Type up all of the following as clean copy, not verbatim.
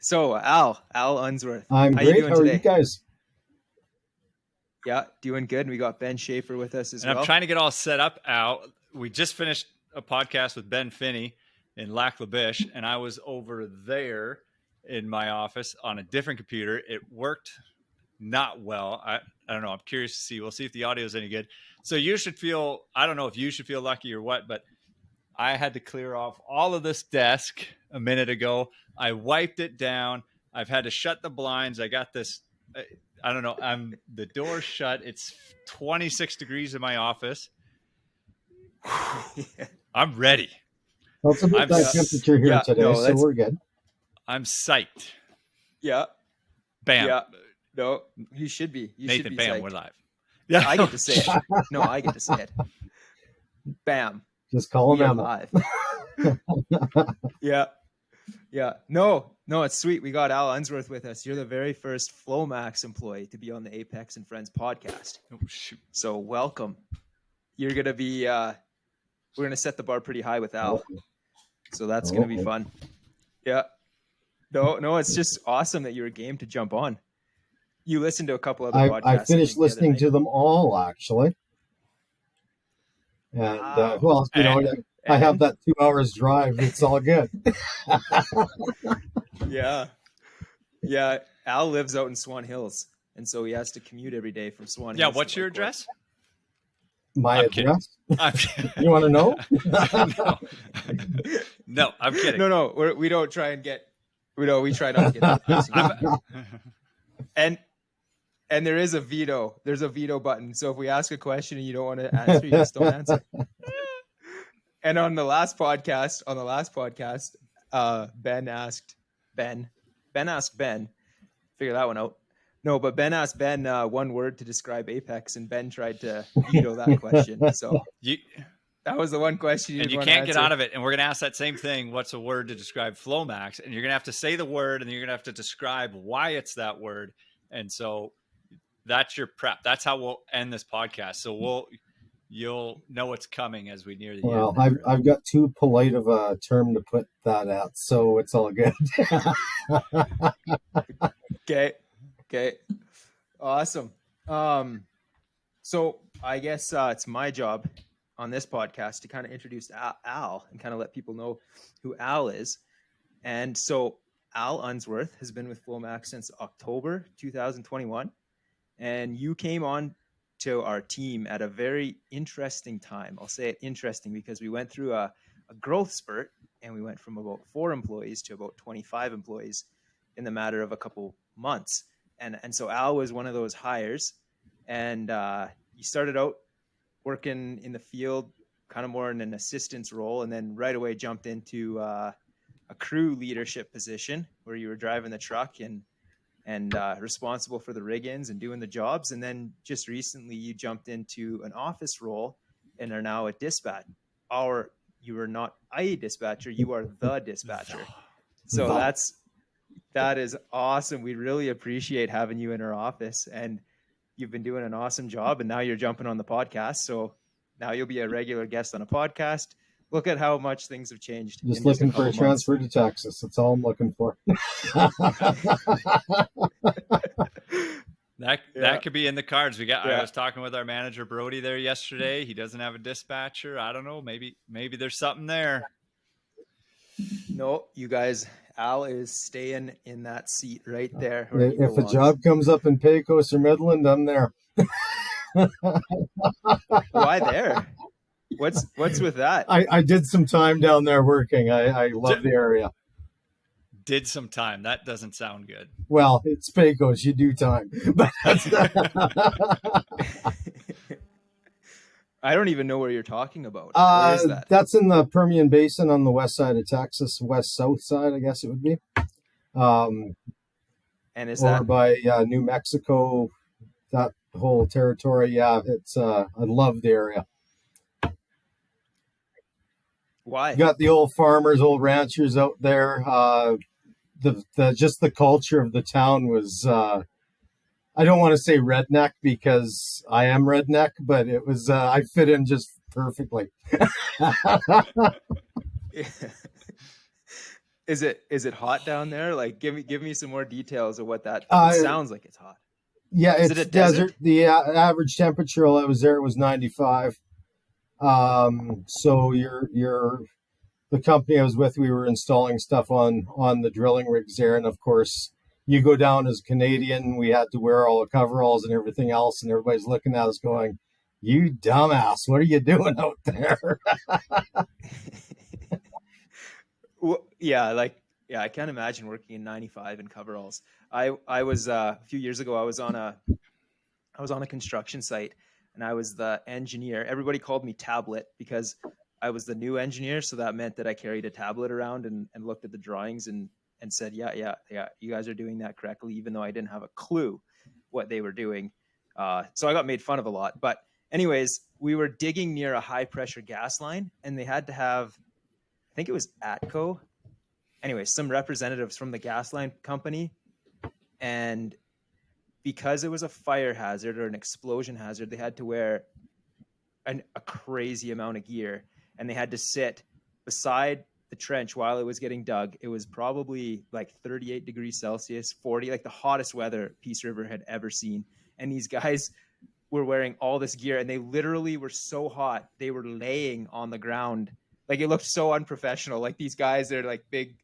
So Al Unsworth, I'm how you great. doing How are today? you guys? Yeah, doing good. And we got Ben Schaefer with us as And well. I'm trying to get all set up, Al. We just finished a podcast with Ben Finney in Lac La Biche, and I was over there in my office on a different computer. It worked not well. I don't know. I'm curious to see. We'll see if the audio is any good. So you should feel, I don't know if you should feel lucky or what, but I had to clear off all of this desk a minute ago. I wiped it down. I've had to shut the blinds. I got this, I don't know. The door's shut. It's 26 degrees in my office. I'm ready. Well, it's about that temperature here today, so we're good. I'm psyched. Yeah. Bam. Yeah. No, you should be. Nathan, should be bam, psyched. we're live. Yeah, I get to say it. No, I get to say it. Bam. Just call him live. Yeah. Yeah. No, it's sweet. We got Al Unsworth with us. You're the very first Flowmax employee to be on the Apex and Friends podcast. Oh, shoot. So welcome. You're going to be, we're going to set the bar pretty high with Al. So that's going to be fun. Yeah. No, it's just awesome that you were game to jump on. You listened to a couple other podcasts. I finished listening to them all, actually. And, well, you know, I have that 2 hours drive. It's all good. Yeah. Yeah. Al lives out in Swan Hills. And so he has to commute every day from Swan Hills. Yeah. What's your address? My address? You want to know? No, I'm kidding. No. We don't try and get, we try not to get that. And there is a veto. There's a veto button. So if we ask a question and you don't want to answer, you just don't answer. And on the last podcast, Ben asked Ben, figure that one out. No, but Ben asked Ben one word to describe Apex, and Ben tried to veto that question. So that was the one question you can't get out of it. And we're going to ask that same thing. What's a word to describe Flowmax? And you're going to have to say the word, and you're going to have to describe why it's that word. And so that's your prep. That's how we'll end this podcast. So you'll know what's coming as we near the end. Well, I've got too polite of a term to put that at, so it's all good. Okay. Awesome. So I guess it's my job on this podcast to kind of introduce Al and kind of let people know who Al is. And so Al Unsworth has been with Flowmax since October 2021. And you came on to our team at a very interesting time. I'll say it interesting because we went through a growth spurt, and we went from about 4 employees to about 25 employees in the matter of a couple months. And so Al was one of those hires, and you started out working in the field, kind of more in an assistance role, and then right away jumped into a crew leadership position where you were driving the truck and responsible for the rig-ins and doing the jobs. And then just recently you jumped into an office role and are now a dispatch. You are not a dispatcher, you are the dispatcher. So that is awesome. We really appreciate having you in our office, and you've been doing an awesome job, and now you're jumping on the podcast. So now you'll be a regular guest on a podcast. Look at how much things have changed. Just looking for a transfer to Texas. That's all I'm looking for. That could be in the cards. I was talking with our manager Brody there yesterday. He doesn't have a dispatcher. I don't know. Maybe there's something there. No, you guys, Al is staying in that seat right there. If a job comes up in Pecos or Midland, I'm there. Why there? What's with that? I did some time down there working. I love the area. Did some time. That doesn't sound good. Well, it's Pecos. You do time. But I don't even know where you're talking about. Where is that? That's in the Permian Basin on the west side of Texas, west-south side, I guess it would be. And is over that by New Mexico, that whole territory? Yeah, it's I love the area. Why? You got the old farmers, old ranchers out there. Just the culture of the town was, I don't want to say redneck because I am redneck, but it was, I fit in just perfectly. Is it hot down there? Like, give me some more details of what that. It Uh, sounds like it's hot. yeah, Is it a it's desert. desert? The average temperature while I was there was 95. So you're the company I was with, we were installing stuff on the drilling rigs there, and of course, you go down as a Canadian. We had to wear all the coveralls and everything else, and everybody's looking at us going, "You dumbass, what are you doing out there?" Well, yeah, like yeah, I can't imagine working in 95 in coveralls. I was a few years ago. I was on a construction site and I was the engineer. Everybody called me Tablet because I was the new engineer. So that meant that I carried a tablet around and looked at the drawings and said, yeah, you guys are doing that correctly, even though I didn't have a clue what they were doing. So I got made fun of a lot. But, anyways, we were digging near a high pressure gas line and they had to have, I think it was ATCO. Anyway, some representatives from the gas line company. And because it was a fire hazard or an explosion hazard, they had to wear a crazy amount of gear and they had to sit beside the trench while it was getting dug. It was probably like 38 degrees Celsius, 40, like the hottest weather Peace River had ever seen. And these guys were wearing all this gear and they literally were so hot, they were laying on the ground. Like it looked so unprofessional. Like these guys are like big,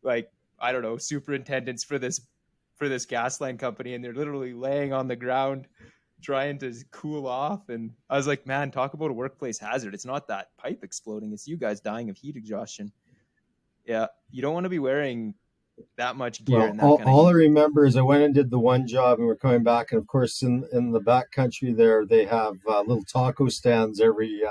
like, I don't know, superintendents for this gas line company, and they're literally laying on the ground trying to cool off. And I was like, man, talk about a workplace hazard. It's not that pipe exploding, it's you guys dying of heat exhaustion. Yeah, you don't want to be wearing that much gear Well, in that kind of all I heat. remember is I went and did the one job, and we're coming back, and of course, in the back country there, they have little taco stands every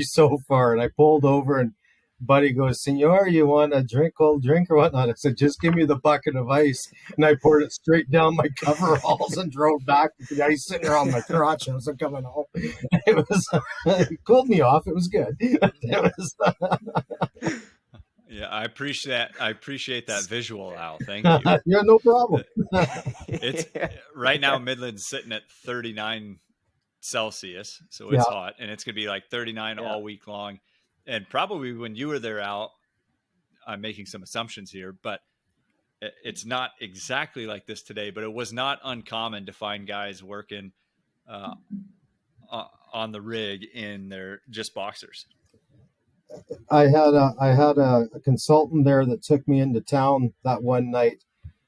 so far, and I pulled over, and Buddy goes, "Senor, you want a drink, cold drink or whatnot?" I said, "Just give me the bucket of ice," and I poured it straight down my coveralls and drove back with the ice sitting around my crotch. I was coming home. It was it cooled me off. It was good. It was. Yeah, I appreciate that visual, Al. Thank you. Yeah, no problem. It's right now Midland's sitting at 39 Celsius, so Yeah. it's hot, and it's gonna be like 39 Yeah. all week long. And probably when you were there, Al, I'm making some assumptions here, but it's not exactly like this today. But it was not uncommon to find guys working uh, on the rig in their just boxers. I had a consultant there that took me into town that one night,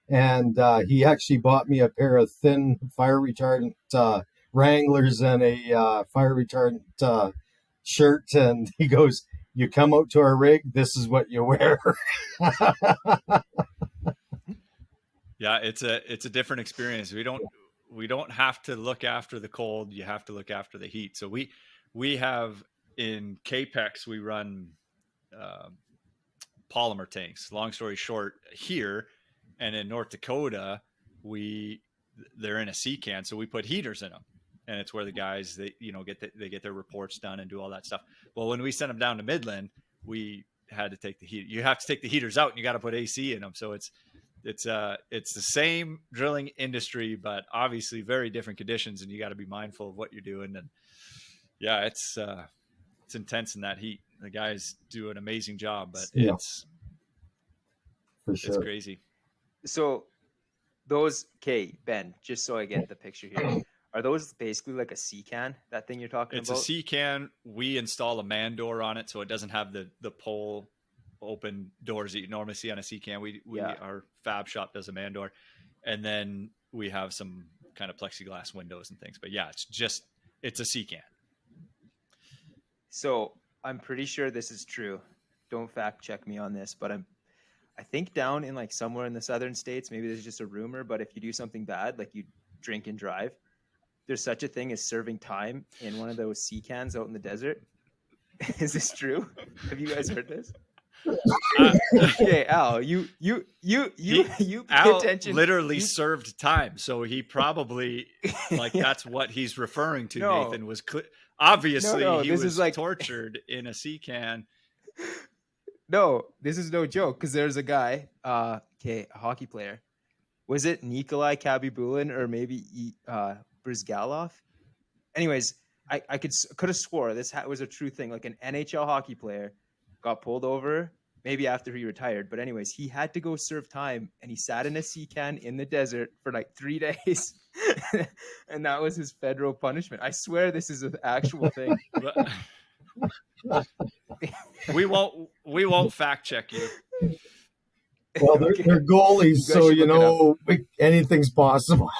and he actually bought me a pair of thin fire retardant Wranglers and a fire retardant shirt, and he goes, "You come out to our rig, this is what you wear." Yeah, it's a different experience. We don't have to look after the cold. You have to look after the heat. So we have in Capex we run polymer tanks. Long story short, here and in North Dakota, they're in a sea can, so we put heaters in them, and it's where the guys they get their reports done and do all that stuff. Well, when we sent them down to Midland, we had to take the heat. You have to take the heaters out, and you got to put AC in them. So it's the same drilling industry, but obviously very different conditions, and you got to be mindful of what you're doing. And yeah, it's intense in that heat. The guys do an amazing job, but Yeah, for it's sure. crazy. So those, okay, Ben, just so I get the picture here, are those basically like a sea can, that thing you're talking It's a about? sea can. We install a man door on it, so it doesn't have the pole open doors that you normally see on a sea can. Yeah. Our fab shop does a man door, and then we have some kind of plexiglass windows and things. But yeah, it's a sea can. So I'm pretty sure this is true. Don't fact check me on this, but I think down in like somewhere in the southern states, maybe this is just a rumor, but if you do something bad, like you drink and drive, there's such a thing as serving time in one of those sea cans out in the desert. Is this true? Have you guys heard this? Okay, Al, you pay Al attention. literally served time, so he probably that's what he's referring to. No. Nathan was obviously No, he this was is like tortured in a sea can. no, this is no joke because there's a guy, a hockey player. Was it Nikolai Kabibulin or maybe Brizgalov? Anyways, I could have swore this was a true thing. Like an NHL hockey player got pulled over maybe after he retired. But anyways, he had to go serve time, and he sat in a sea can in the desert for like 3 days. And that was his federal punishment. I swear this is an actual thing. We won't fact check you. Well, they're goalies, so anything's possible.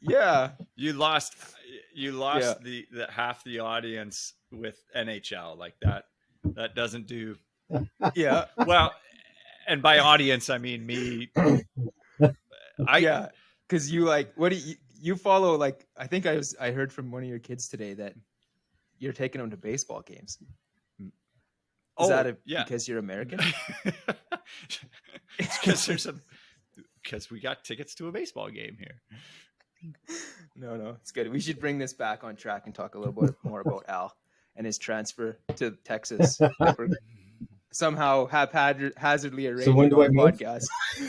Yeah, You lost the half the audience with NHL like that. That doesn't do. Yeah. Well, and by audience I mean me. Yeah, because you what do you follow? Like, I think I heard from one of your kids today that you're taking them to baseball games. Is that because you're American? Because because we got tickets to a baseball game here. No, it's good. We should bring this back on track and talk a little bit more about Al and his transfer to Texas. Somehow haphazardly arranged So when do I move? podcast.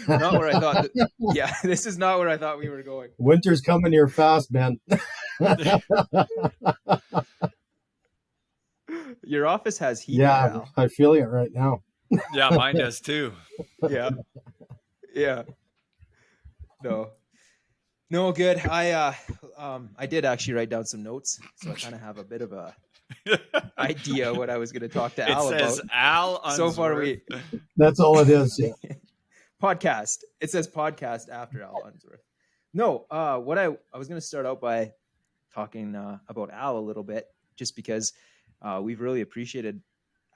Not where I thought. This is not where I thought we were going. Winter's coming here fast, man. Your office has heat. Yeah, Al. I feel it right now. Yeah, mine does too. Yeah. No, good. I did actually write down some notes, so I kind of have a bit of a idea what I was going to talk to Al about. It says Al Unsworth. So far, that's all it is. Yeah. Podcast. It says podcast after Al Unsworth. No, what I was going to start out by talking about Al a little bit, just because we've really appreciated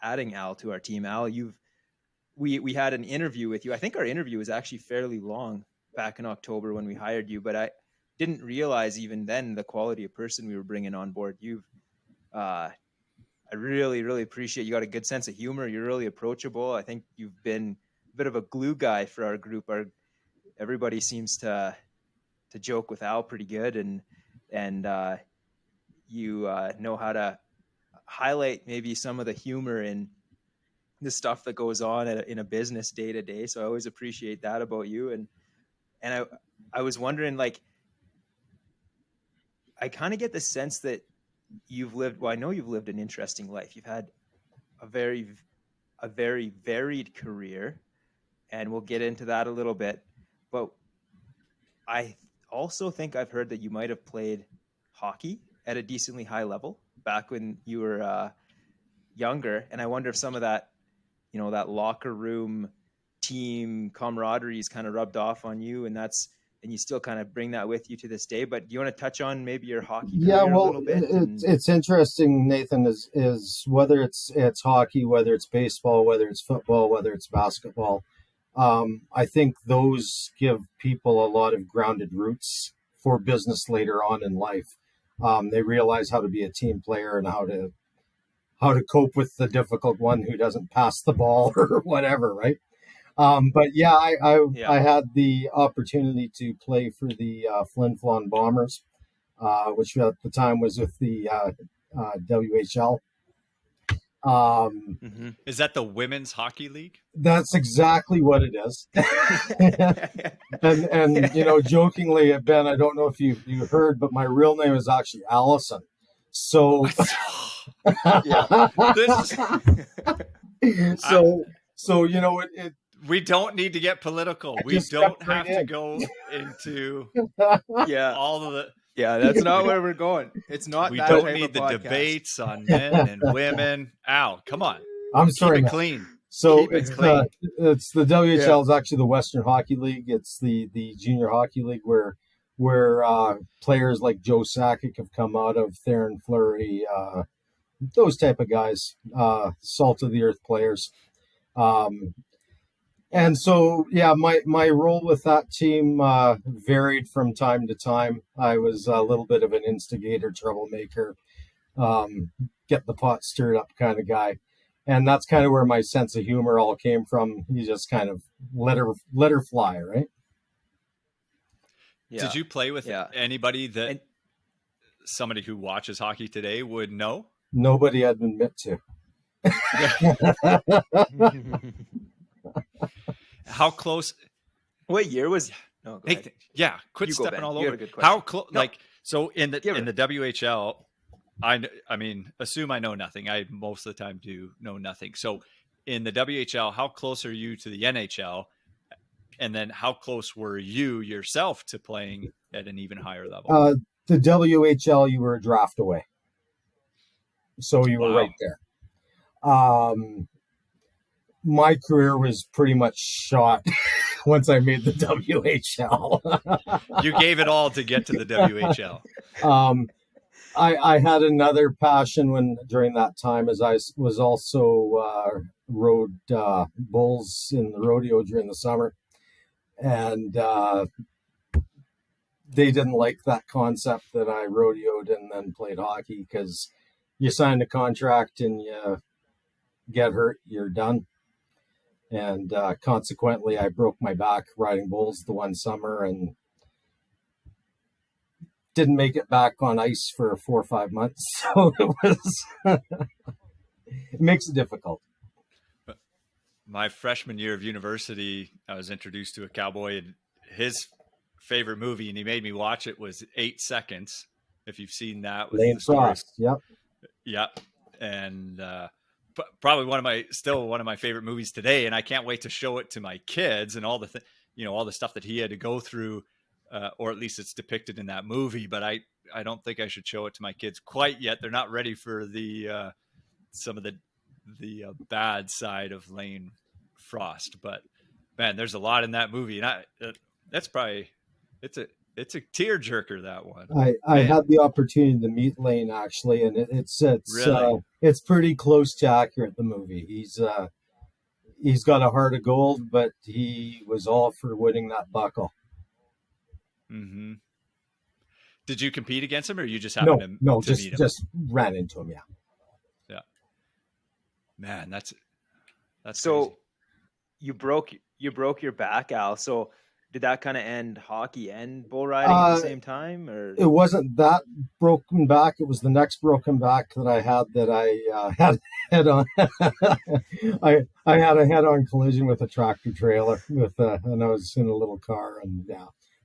adding Al to our team. Al, we had an interview with you. I think our interview was actually fairly long back in October when we hired you, but I didn't realize even then the quality of person we were bringing on board. I really, really appreciate you. Got a good sense of humor. You're really approachable. I think you've been a bit of a glue guy for our group. Everybody seems to joke with Al pretty good, and you know how to highlight maybe some of the humor in the stuff that goes on in a business day to day. So I always appreciate that about you. And I was wondering, like, I kind of get the sense that I know you've lived an interesting life. You've had a very varied career, and we'll get into that a little bit. But I also think I've heard that you might have played hockey at a decently high level back when you were younger. And I wonder if some of that, that locker room team camaraderie is kind of rubbed off on you, and you still kind of bring that with you to this day. But do you want to touch on maybe your hockey career a little bit? It's interesting, Nathan, is whether it's hockey, whether it's baseball, whether it's football, whether it's basketball. I think those give people a lot of grounded roots for business later on in life. They realize how to be a team player and how to cope with the difficult one who doesn't pass the ball or whatever, right? But yeah, I had the opportunity to play for the Flin Flon Bombers, which at the time was with the WHL. Is that the Women's Hockey League? That's exactly what it is. and jokingly, Ben, I don't know if you heard, but my real name is actually Allison. So we don't need to get political. We don't have to go into all of the. Yeah, that's not where we're going. It's not. We don't need the debates on men and women. Al, come on. I'm sorry. Keep it clean. So it's the WHL is actually the Western Hockey League. It's the junior hockey league where players like Joe Sakic have come out of, Theron Fleury, those type of guys, salt of the earth players. And so, yeah, my role with that team varied from time to time. I was a little bit of an instigator, troublemaker, get the pot stirred up kind of guy. And that's kind of where my sense of humor all came from. You just kind of let her fly, right? Yeah. Did you play with anybody that somebody who watches hockey today would know? Nobody I'd admit to. How close? What year was? No, go ahead. Quit stepping all over. How close? No. Like, so in the WHL, I mean, assume I know nothing. I most of the time do know nothing. So in the WHL, how close are you to the NHL? And then how close were you yourself to playing at an even higher level? The WHL, you were a draft away. So you were right there. My career was pretty much shot once I made the WHL. You gave it all to get to the WHL. I had another passion during that time, as I was also rode bulls in the rodeo during the summer, and they didn't like that concept that I rodeoed and then played hockey, because you sign a contract and you get hurt, you're done. And consequently, I broke my back riding bulls the one summer and didn't make it back on ice for 4 or 5 months. So it makes it difficult. My freshman year of university, I was introduced to a cowboy, and his favorite movie, and he made me watch it, was 8 Seconds. If you've seen that, with Lane Frost. Yep. Yep. And probably one of my favorite movies today. And I can't wait to show it to my kids, and all the stuff that he had to go through, or at least it's depicted in that movie. But I don't think I should show it to my kids quite yet. They're not ready for the some of the bad side of Lane Frost. But man, there's a lot in that movie, and that's probably it's a tearjerker, that one. I had the opportunity to meet Lane, actually, and it's Really? It's pretty close to accurate, the movie. He's got a heart of gold, but he was all for winning that buckle. Mm-hmm. Did you compete against him, or you just happened to meet him? Just ran into him. Yeah. Man, that's so crazy. you broke your back, Al. So did that kind of end hockey and bull riding at the same time, or? It wasn't that broken back. It was the next broken back that I had, that I had head on. I had a head-on collision with a tractor trailer and I was in a little car, and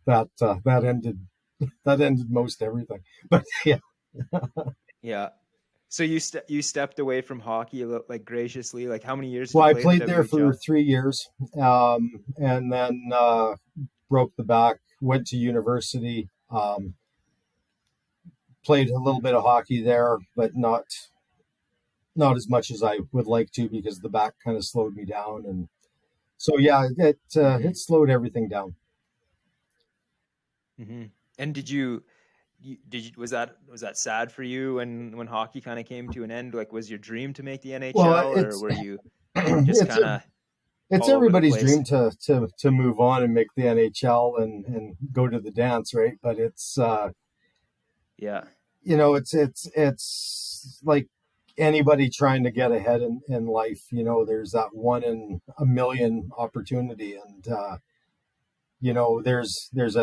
that ended most everything. But yeah. Yeah. So you stepped away from hockey, like, graciously. Like, how many years? Well, I played there for 3 years, and then broke the back. Went to university, played a little bit of hockey there, but not as much as I would like to, because the back kind of slowed me down, and so it slowed everything down. Mm-hmm. And was that sad for you when hockey kind of came to an end? Like, was your dream to make the NHL, or were you just kind of? It's everybody's dream to move on and make the NHL and go to the dance, right? But it's it's like anybody trying to get ahead in life. There's that 1 in a million opportunity, and there's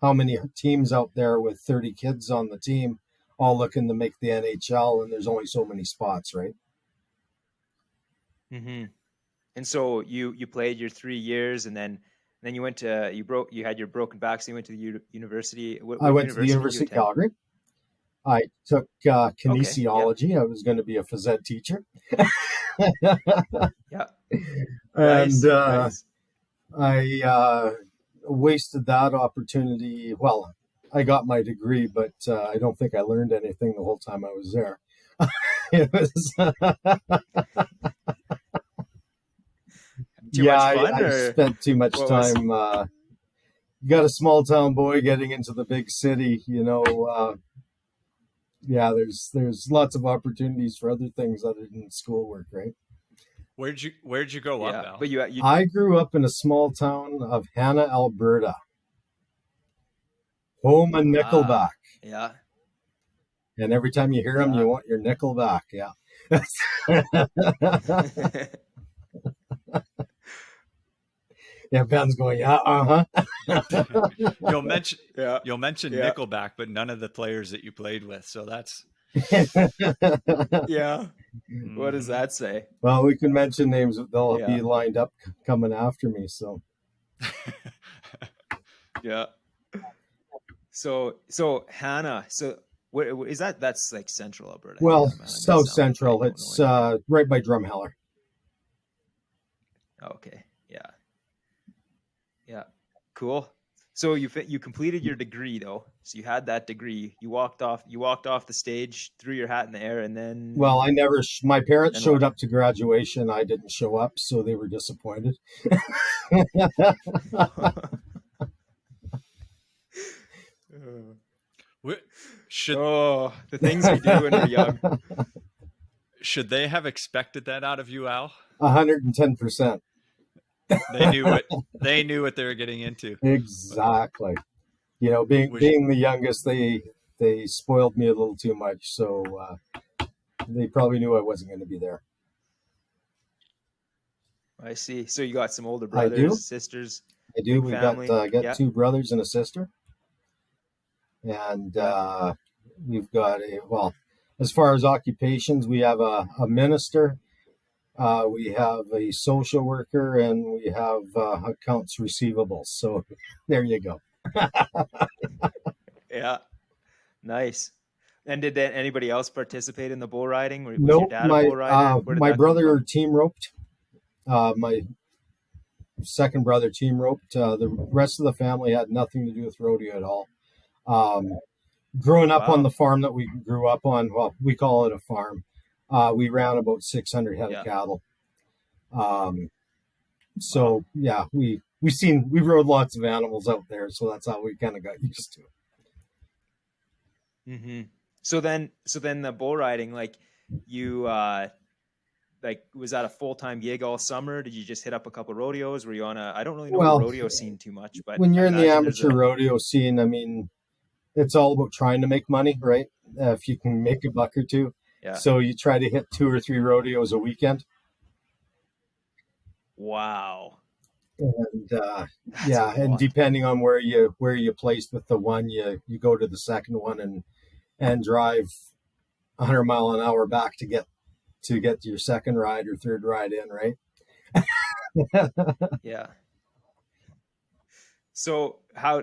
how many teams out there with 30 kids on the team, all looking to make the NHL, and there's only so many spots, right? Mm-hmm. And so you played your 3 years, and then you went to you had your broken back, so you went to the university. I went to the University of Calgary. I took kinesiology. Okay, I was going to be a phys ed teacher. Yeah. And nice. I wasted that opportunity. Well, I got my degree, but I don't think I learned anything the whole time I was there. It was Too much fun, I spent too much time. You got a small town boy getting into the big city, there's lots of opportunities for other things other than schoolwork, right? Where'd you grow up, Al? But you I grew up in a small town of Hanna, Alberta, home of Nickelback. Yeah. And every time you hear them, you want your nickel back. Yeah. Yeah, Ben's going, yeah, You'll mention Nickelback, but none of the players that you played with. So that's yeah. What does that say? Well, we can mention names; they'll be lined up coming after me. So yeah. So Hannah. So what is that? That's like Central Alberta. Well, South Central. It's right by Drumheller. Okay. Yeah. Yeah. Cool. So you completed your degree though. So you had that degree. You walked off the stage, threw your hat in the air, and Well, then I never. My parents then showed what? up to graduation. I didn't show up, so they were disappointed. Should Oh, the things we do when we're young. should they have expected that out of you, Al? 110%. They knew what they were getting into. Exactly. Was Being the youngest, they spoiled me a little too much, so they probably knew I wasn't going to be there. I see. So you got some older I do. brothers, sisters, I do. big We got family. got Yeah. 2 brothers and a sister, and Yeah. we've got as far as occupations, we have a minister, we have a social worker, and we have accounts receivables. So there you go. Yeah. Nice. And did anybody else participate in the bull riding? Was your Nope, dad a bull rider? Where did my that come brother from? team roped. My second brother team roped. The rest of the family had nothing to do with rodeo at all. Um, Growing up on Wow. the farm that we grew up on, well, we call it a farm. We ran about 600 head of Yeah. cattle. Wow. So yeah, we rode lots of animals out there, so that's how we kind of got used to it. Mm-hmm. So then the bull riding, like you was that a full-time gig all summer? Did you just hit up a couple rodeos? Were you on I don't really know the Well, rodeo scene too much, but when I you're in the imagine there's amateur rodeo scene, I mean, it's all about trying to make money, right? If you can make a buck or two, yeah. so you try to hit 2 or 3 rodeos a weekend. Wow. And That's yeah, a and lot. depending on where you placed with the one, you go to the second one and drive 100 mile an hour back to get to your second ride or third ride in, right? Yeah. So how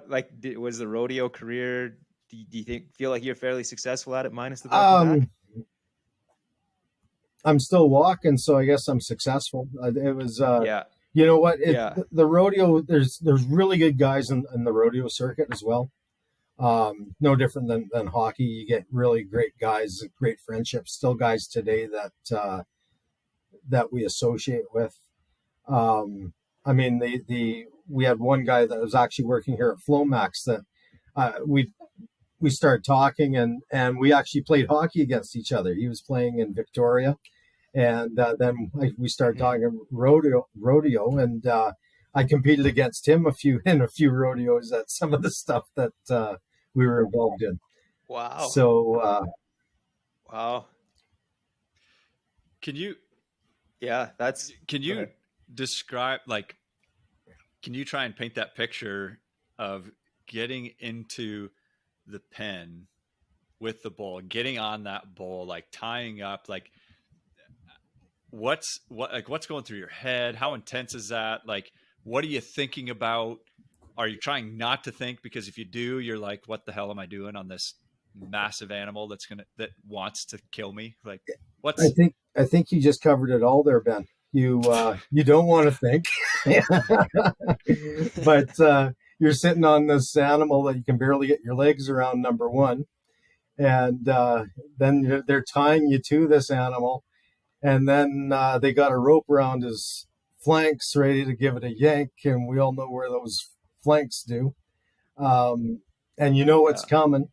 was the rodeo career? Do you feel like you're fairly successful at it, minus the broken back? I'm still walking, so I guess I'm successful. It was, Yeah. you know what? Yeah. The rodeo. There's really good guys in the rodeo circuit as well. No different than hockey. You get really great guys, great friendships. Still guys today that we associate with. I mean, we had one guy that was actually working here at Flowmax that we started talking and we actually played hockey against each other. He was playing in Victoria, and then we started talking rodeo, and I competed against him in a few rodeos at some of the stuff that we were involved in. Wow. So wow. Can you describe, like, can you try and paint that picture of getting into the pen with the bull, getting on that bull, like tying up, like what's going through your head? How intense is that? Like, what are you thinking about? Are you trying not to think? Because if you do, you're like, what the hell am I doing on this massive animal that wants to kill me? Like, I think you just covered it all there, Ben. You don't want to think, but you're sitting on this animal that you can barely get your legs around. Number one, and then they're tying you to this animal, and then they got a rope around his flanks, ready to give it a yank, and we all know where those flanks do, and you know what's coming.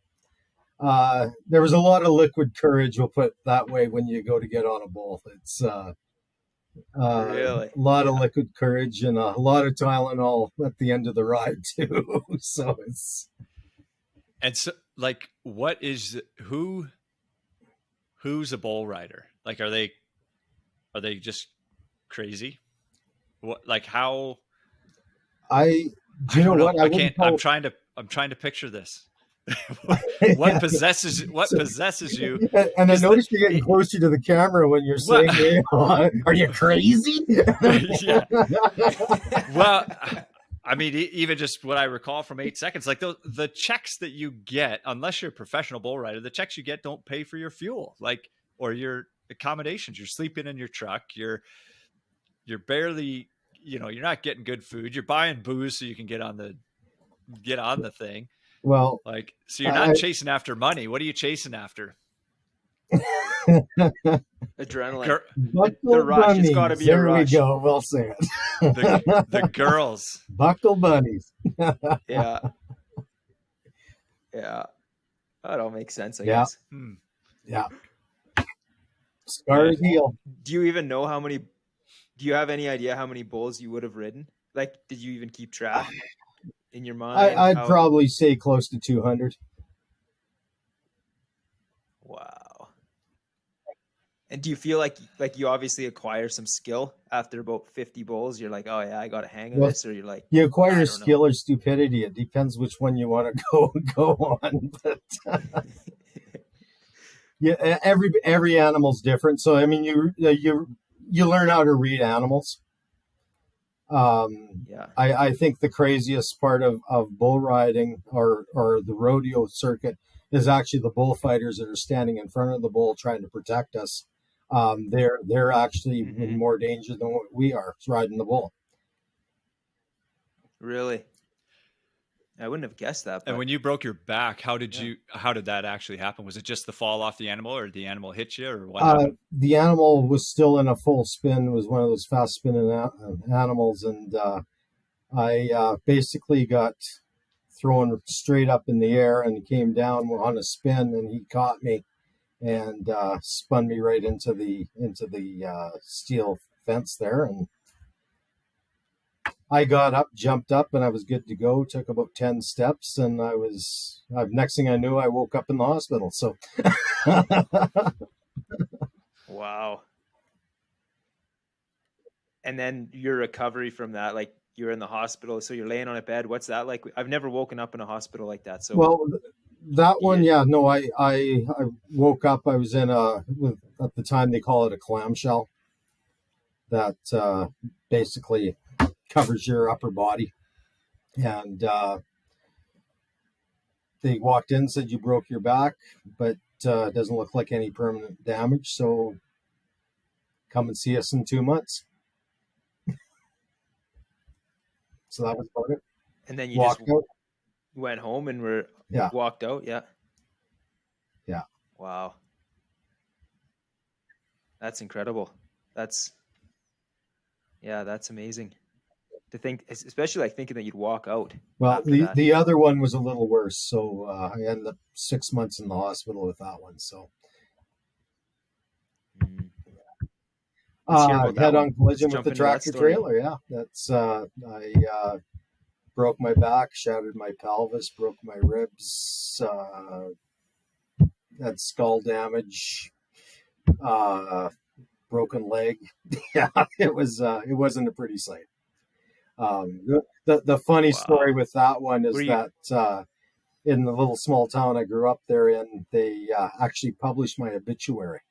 There was a lot of liquid courage, we'll put it that way, when you go to get on a bull. It's really a lot of liquid courage and a lot of Tylenol at the end of the ride too. So like, who's a bull rider? Like, are they just crazy? What, like, how? do you know what? I can't. I'm trying to picture this. What possesses you? And I noticed you're getting closer to the camera when you're saying, "Are you crazy?" Yeah. Well, I mean, even just what I recall from 8 seconds, like the checks that you get, unless you're a professional bull rider, the checks you get don't pay for your fuel, like, or your accommodations. You're sleeping in your truck. You're barely you're not getting good food. You're buying booze so you can get on the thing. Well, Like, so you're not chasing after money. What are you chasing after? Adrenaline. The buckle rush. It's got to bunnies. be a There we rush. go. We'll say it. The girls. Buckle bunnies. Yeah. Yeah. That all makes sense, I Yeah. guess. Yeah. Scars heal. Do you even know do you have any idea how many bulls you would have ridden? Like, did you even keep track in your mind? I'd probably say close to 200. Wow. And do you feel like you obviously acquire some skill after about 50 bulls? You're like, oh yeah, I got a hang of this, or you're like, you acquire I skill or stupidity. It depends which one you want to go on. But yeah, every animal's different. So I mean, you learn how to read animals. Yeah. I think the craziest part of bull riding or the rodeo circuit is actually the bullfighters that are standing in front of the bull trying to protect us. They're actually in more danger than what we are riding the bull. Really? I wouldn't have guessed that. But And when you broke your back, how did that actually happen? Was it just the fall off the animal, or the animal hit you, or what happened? The animal was still in a full spin. It was one of those fast spinning animals. And I basically got thrown straight up in the air and came down on a spin, and he caught me and spun me right into the steel fence there. And I got up, jumped up, and I was good to go. Took about 10 steps, and next thing I knew, I woke up in the hospital. So, wow. And then your recovery from that, like you're in the hospital, so you're laying on a bed. What's that like? I've never woken up in a hospital like that. So, well, that one, yeah, no, I woke up. I was in at the time they call it a clamshell. That basically covers your upper body, and they walked in, said you broke your back, but it doesn't look like any permanent damage, so come and see us in 2 months. So that was about it. And then you walked just out. Went home and walked out. Yeah. Wow. That's incredible. That's amazing to think, especially like thinking that you'd walk out. Well, the other one was a little worse. So I ended up 6 months in the hospital with that one. So head-on collision with the tractor trailer. Yeah, that's I broke my back, shattered my pelvis, broke my ribs, had skull damage, broken leg. Yeah, it wasn't a pretty sight. The funny story with that one is that in the little small town I grew up there in, they actually published my obituary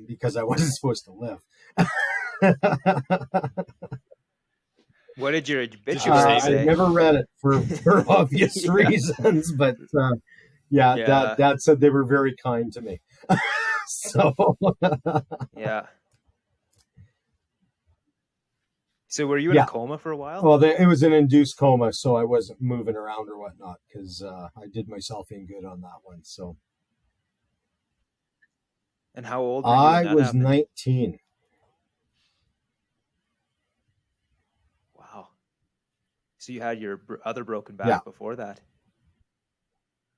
because I wasn't supposed to live. What did your obituary say? I never read it for obvious reasons, but Dad said they were very kind to me. So yeah. So were you in a coma for a while? Well, it was an induced coma, so I wasn't moving around or whatnot because I did myself in good on that one. So. And how old were you when that was happened? 19. Wow. So you had your other broken back before that.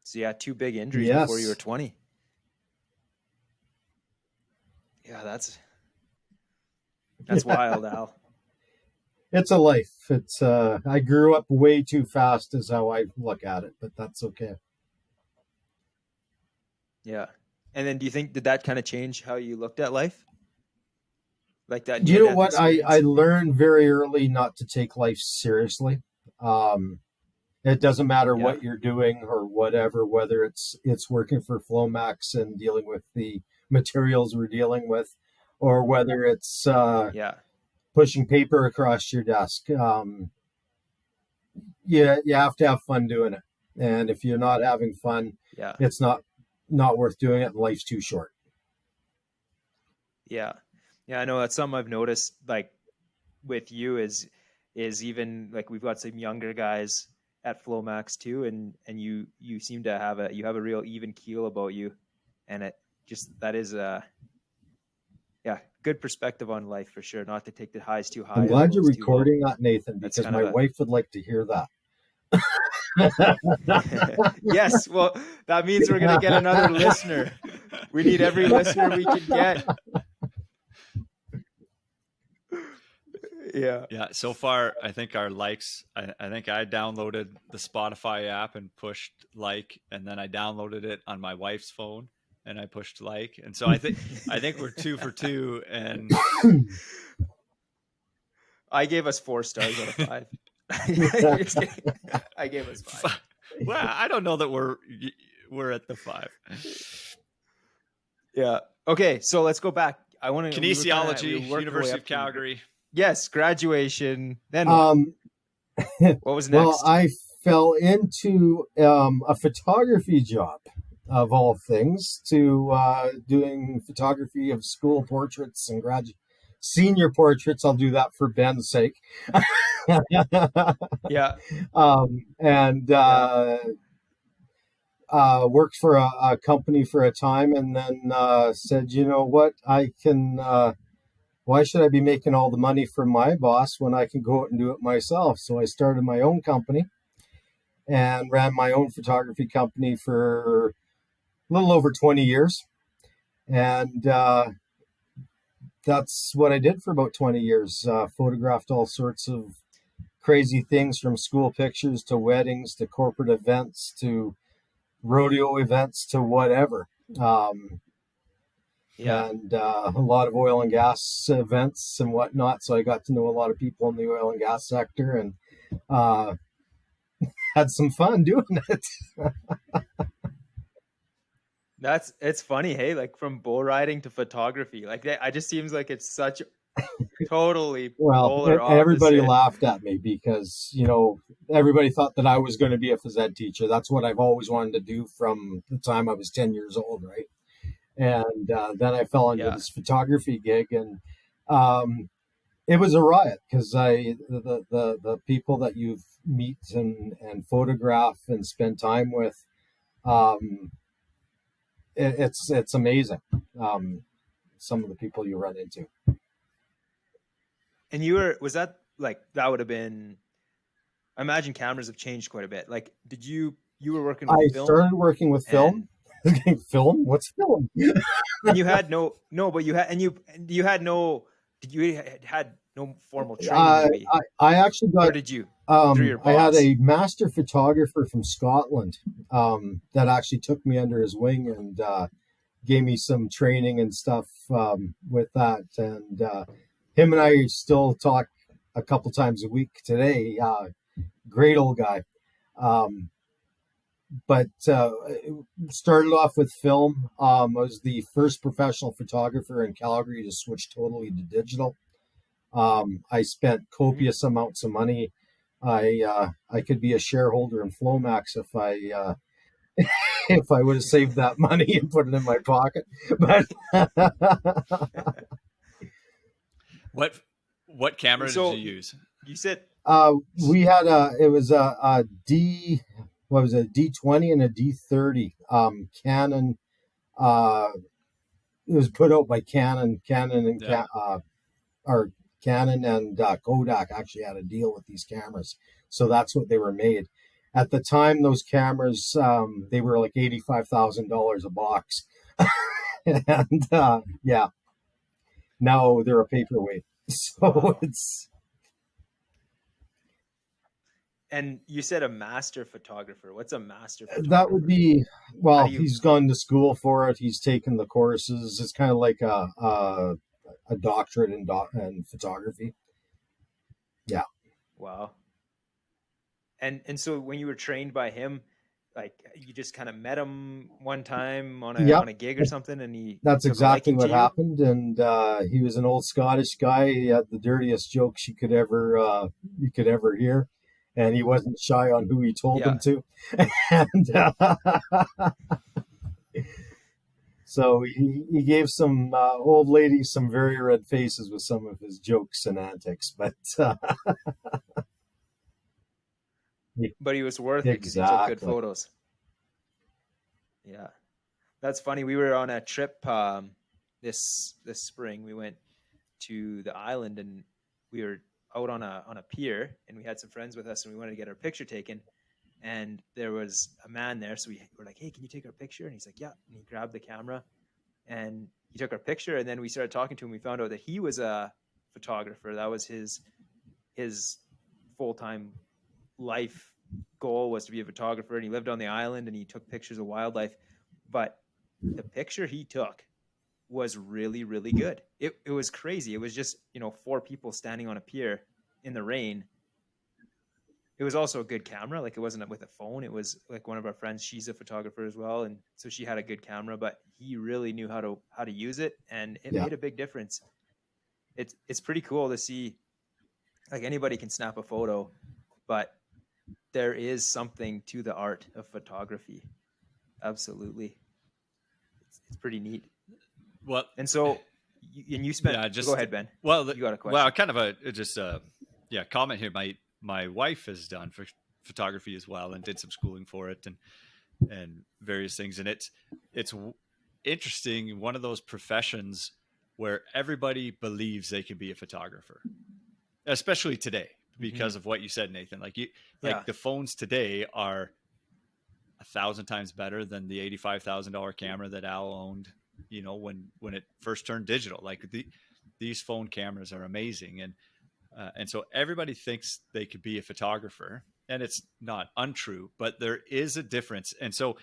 So you had two big injuries before you were 20. Yeah, that's wild, Al. It's a life. It's I grew up way too fast is how I look at it, but that's okay. Yeah. And then do you think did that kind of change how you looked at life? Like that? You know what? I learned very early not to take life seriously. It doesn't matter what you're doing or whatever, whether it's working for Flowmax and dealing with the materials we're dealing with, or whether it's pushing paper across your desk. You have to have fun doing it. And if you're not having fun, it's not worth doing it. Life's too short. Yeah. Yeah, I know that's something I've noticed. Like with you is even like we've got some younger guys at Flowmax too, and you seem to have a real even keel about you, and it just that is yeah, good perspective on life for sure. Not to take the highs too high I'm or the glad you're lows too low. recording that, Nathan, That's because kind my of wife would like to hear that. a yes. Well, that means we're gonna get another listener. We need every listener we can get. Yeah. Yeah. So far, I think our likes. I think I downloaded the Spotify app and pushed like, and then I downloaded it on my wife's phone and I pushed like, and so I think we're 2 for 2. And I gave us 4 stars out of 5. Just kidding. I gave us 5. Well, I don't know that we're at the 5. Yeah. Okay, so let's go back. I want to Kinesiology, University of Calgary. Yes, graduation. Then what was next? Well, I fell into a photography job, of all things, to doing photography of school portraits and senior portraits. I'll do that for Ben's sake. Yeah. And worked for a company for a time, and then said, you know what, I can. Why should I be making all the money for my boss when I can go out and do it myself? So I started my own company and ran my own photography company for a little over 20 years. And that's what I did for about 20 years. Photographed all sorts of crazy things, from school pictures to weddings to corporate events to rodeo events to whatever. And a lot of oil and gas events and whatnot. So I got to know a lot of people in the oil and gas sector, and had some fun doing it. It's funny, hey, like from bull riding to photography. Like I just seems like it's such totally polar opposite. Everybody laughed at me because, you know, everybody thought that I was going to be a phys ed teacher. That's what I've always wanted to do from the time I was 10 years old, right? And then I fell into this photography gig, and it was a riot because the people that you meet and photograph and spend time with, it's amazing. Some of the people you run into. And was that like, that would have been, I imagine cameras have changed quite a bit. Like, you were working with film? I started working with film. Film? What's film? And you had no formal training? I actually got. Or did you? Through your boss? I had a master photographer from Scotland that actually took me under his wing and gave me some training and stuff with that. And him and I still talk a couple times a week today. Great old guy. But started off with film. I was the first professional photographer in Calgary to switch totally to digital. I spent copious amounts of money. I could be a shareholder in Flowmax if I if I would have saved that money and put it in my pocket. But what camera did you use? You said we had it was a D. What was it? A D20 and a D30 Canon. It was put out by Canon and Canon and Kodak actually had a deal with these cameras, so that's what they were made. At the time, those cameras they were like $85,000 a box, and now they're a paperweight. So it's. And you said a master photographer. What's a master photographer? That would be, well, he's gone to school for it. He's taken the courses. It's kind of like a doctorate in photography. Yeah. Wow. And so when you were trained by him, like you just kind of met him one time on a gig or something, and that's exactly what happened. And he was an old Scottish guy. He had the dirtiest jokes you could ever hear. And he wasn't shy on who he told them to. And So he gave some old ladies some very red faces with some of his jokes and antics, but But he was worth it because he took good exactly. photos. Yeah, that's funny. We were on a trip this spring. We went to the island and we were out on a pier and we had some friends with us and we wanted to get our picture taken. And there was a man there, so we were like, "Hey, can you take our picture?" And he's like, "Yeah." And he grabbed the camera and he took our picture. And then we started talking to him. We found out that he was a photographer. That was his full time life goal, was to be a photographer. And he lived on the island and he took pictures of wildlife. But the picture he took was really, really good. It was crazy. It was just, four people standing on a pier in the rain. It was also a good camera. Like, it wasn't with a phone. It was like one of our friends, she's a photographer as well. And so she had a good camera, but he really knew how to use it. And it Yeah. made a big difference. It's pretty cool to see, like, anybody can snap a photo, but there is something to the art of photography. Absolutely. It's pretty neat. Well, And so, you spent. yeah, just Go ahead, Ben. Well, You got a question. well, kind of comment here. My wife has done photography as well and did some schooling for it and various things, and it's interesting. One of those professions where everybody believes they can be a photographer, especially today because of what you said, Nathan. The phones today are 1,000 times better than the $85,000 camera that Al owned, when it first turned digital. Like, these phone cameras are amazing. And so everybody thinks they could be a photographer, and it's not untrue, but there is a difference. And so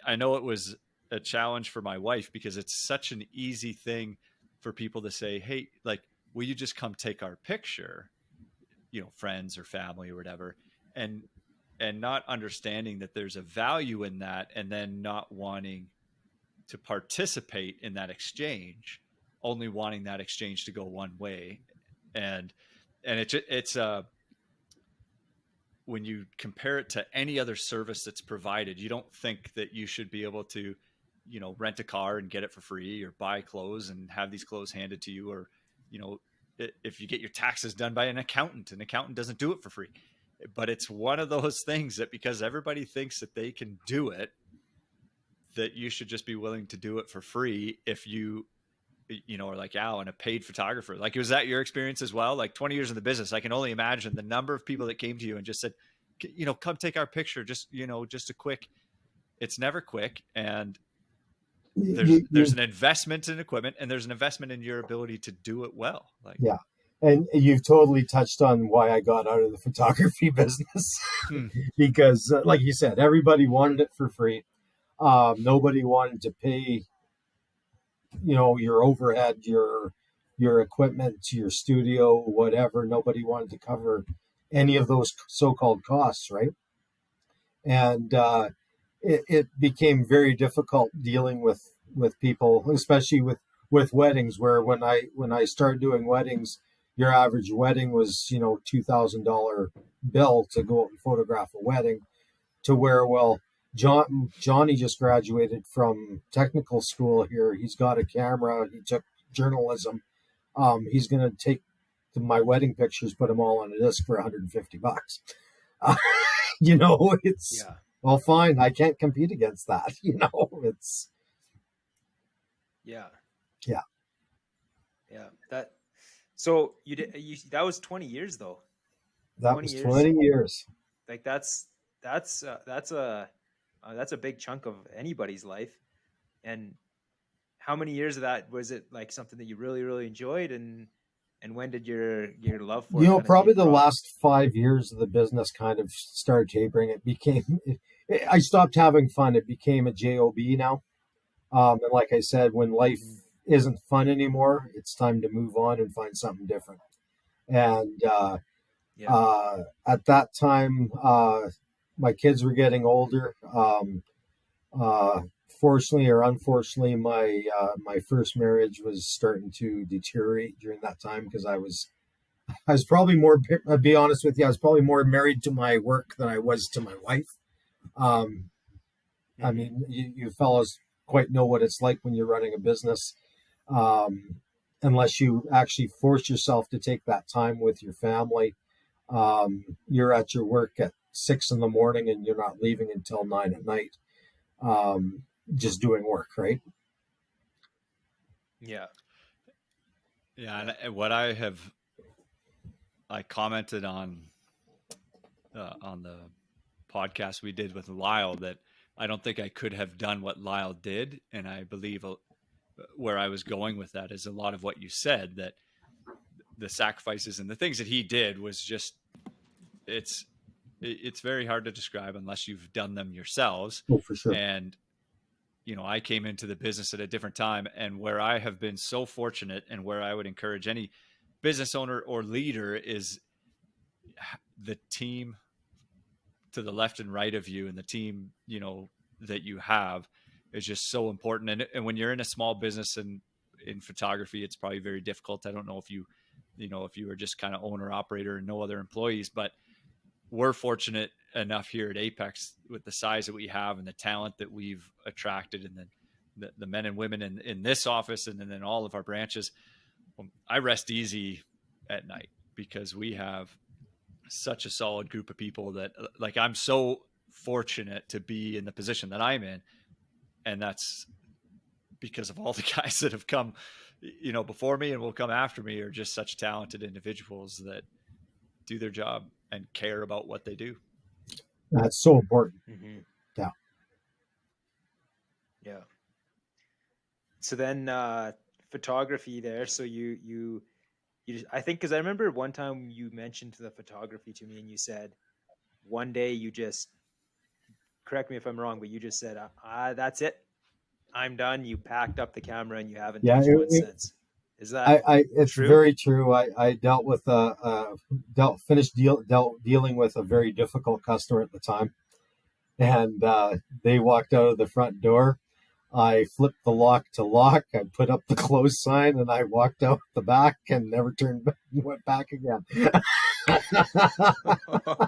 I know it was a challenge for my wife because it's such an easy thing for people to say, "Hey, like, will you just come take our picture?" Friends or family or whatever. And not understanding that there's a value in that, and then not wanting to participate in that exchange, only wanting that exchange to go one way. And it's when you compare it to any other service that's provided, you don't think that you should be able to, rent a car and get it for free, or buy clothes and have these clothes handed to you, or, if you get your taxes done by an accountant doesn't do it for free. But it's one of those things that, because everybody thinks that they can do it, that you should just be willing to do it for free if you are like Al and a paid photographer. Like, was that your experience as well? Like, 20 years in the business, I can only imagine the number of people that came to you and just said, come take our picture. Just a quick, it's never quick. And there's an investment in equipment, and there's an investment in your ability to do it well. Like, yeah. And you've totally touched on why I got out of the photography business. Because like you said, everybody wanted it for free. Nobody wanted to pay, your overhead, your equipment, your studio, whatever. Nobody wanted to cover any of those so-called costs, right? And it became very difficult dealing with people, especially with weddings, where when I started doing weddings, your average wedding was, $2,000 bill to go out and photograph a wedding, to where, well, Johnny just graduated from technical school here. He's got a camera. He took journalism. He's going to take my wedding pictures, put them all on a disc for $150. It's well, fine. I can't compete against that. It's yeah. So you did. That was 20 years though. That was 20 years. Like, that's a big chunk of anybody's life. And how many years of that was it, like, something that you really, really enjoyed? And when did your love for it probably the last 5 years of the business kind of started tapering. I stopped having fun. It became a job now. And like I said, when life isn't fun anymore, it's time to move on and find something different. And at that time, my kids were getting older. Fortunately or unfortunately, my first marriage was starting to deteriorate during that time, because I was probably more, I'll be honest with you, I was probably more married to my work than I was to my wife. I mean, you fellows quite know what it's like when you're running a business, unless you actually force yourself to take that time with your family. You're at your work at 6 a.m. and you're not leaving until 9 p.m, just doing work, right? Yeah. Yeah, and what I commented on the podcast we did with Lyle, that I don't think I could have done what Lyle did, and I believe where I was going with that is a lot of what you said, that the sacrifices and the things that he did was just, it's very hard to describe unless you've done them yourselves. Oh, for sure. And I came into the business at a different time, and where I have been so fortunate, and where I would encourage any business owner or leader, is the team to the left and right of you, and the team, that you have is just so important. And when you're in a small business and in photography, it's probably very difficult. I don't know if if you were just kind of owner operator and no other employees, but we're fortunate enough here at Apex with the size that we have and the talent that we've attracted, and then the men and women in this office and then in all of our branches. I rest easy at night because we have such a solid group of people that, like, I'm so fortunate to be in the position that I'm in. And that's because of all the guys that have come, before me and will come after me, are just such talented individuals that do their job and care about what they do. That's so important. Mm-hmm. Yeah. Yeah. So then photography there. So you just, I think, because I remember one time you mentioned the photography to me and you said one day you just, correct me if I'm wrong, but you just said, that's it, I'm done. You packed up the camera and you haven't touched one since. Is that it's true? Very true. I dealt with dealing with a very difficult customer at the time, and they walked out of the front door. I flipped the lock to lock. I put up the close sign, and I walked out the back and never turned back, went back again. Oh,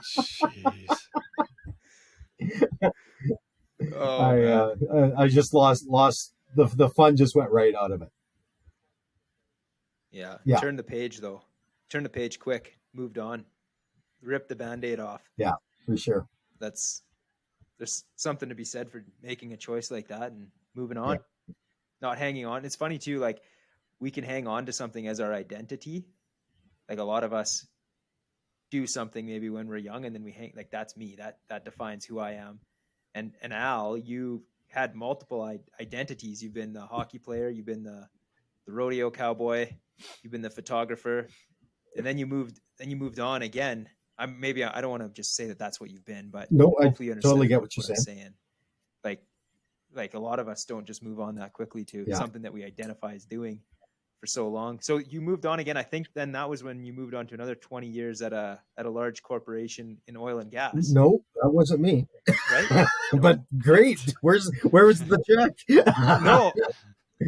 jeez. I just lost the fun. Just went right out of it. Yeah. Turn the page though. Turn the page quick. Moved on. Rip the Band-Aid off. Yeah, for sure. There's something to be said for making a choice like that and moving on, not hanging on. It's funny too, like, we can hang on to something as our identity. Like, a lot of us do something maybe when we're young, and then we hang, like, that's me, that defines who I am. And Al, you had multiple identities. You've been the hockey player, you've been the rodeo cowboy, you've been the photographer, and then you moved on again. I don't want to just say that that's what you've been, but no, hopefully you understand totally get what you're saying. Like a lot of us don't just move on that quickly to something that we identify as doing for so long. So you moved on again. I think then that was when you moved on to another 20 years at a large corporation in oil and gas. No, that wasn't me. Right? But great. Where was the check? No.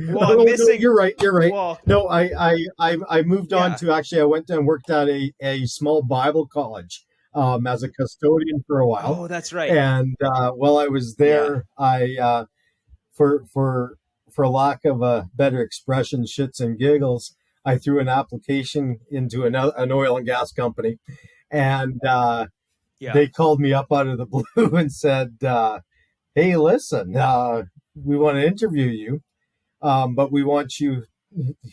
Well, I'm missing. No, you're right. Well, no, I moved on to, actually, I went and worked at a small Bible college as a custodian for a while. Oh, that's right. And while I was there, I for lack of a better expression, shits and giggles, I threw an application into an oil and gas company, and they called me up out of the blue and said, "Hey, listen, we want to interview you, but we want you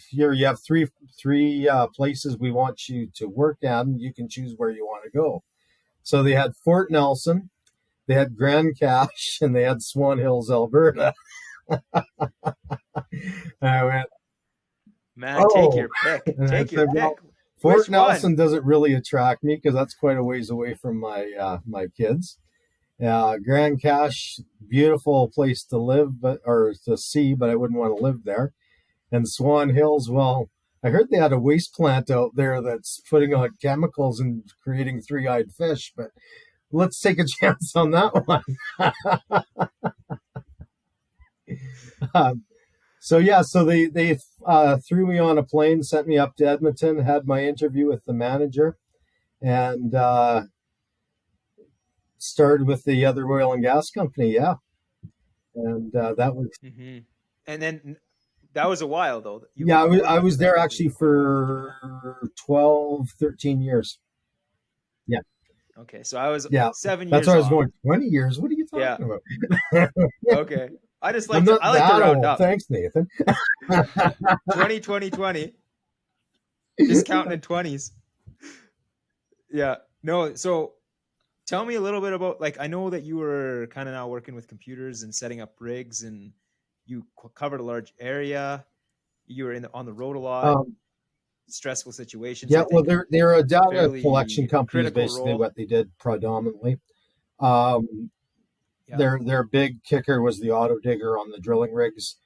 here. You have three places we want you to work at, and you can choose where you want to go." So they had Fort Nelson, they had Grand Cache, and they had Swan Hills, Alberta. I went, man, take your pick. Take your pick. Well, Fort Nelson doesn't really attract me because that's quite a ways away from my kids. Grand Cache, beautiful place to live, or to see, but I wouldn't want to live there. And Swan Hills, well, I heard they had a waste plant out there that's putting out chemicals and creating three-eyed fish, but let's take a chance on that one. So they threw me on a plane, sent me up to Edmonton, had my interview with the manager, and started with the other oil and gas company. Yeah. And that was, Mm-hmm. And then that was a while though. yeah, You I worked was for that there company actually for quite a while, did you not? for 12, 13 years. Yeah. Okay, so I was Yeah. seven That's years why I was off. going, 20 years. What are you Yeah. talking about? Okay. I'm not I like to that round old. up. Thanks, Nathan. 20, 20, 20. Just counting in 20s. Yeah. No, so tell me a little bit about, like, I know that you were kind of now working with computers and setting up rigs, and you covered a large area. You were on the road a lot, um, stressful situations, yeah, I well, think they're a data collection fairly company is critical basically role. what they did predominantly. Um, Yeah. their big kicker was the auto digger on the drilling rigs.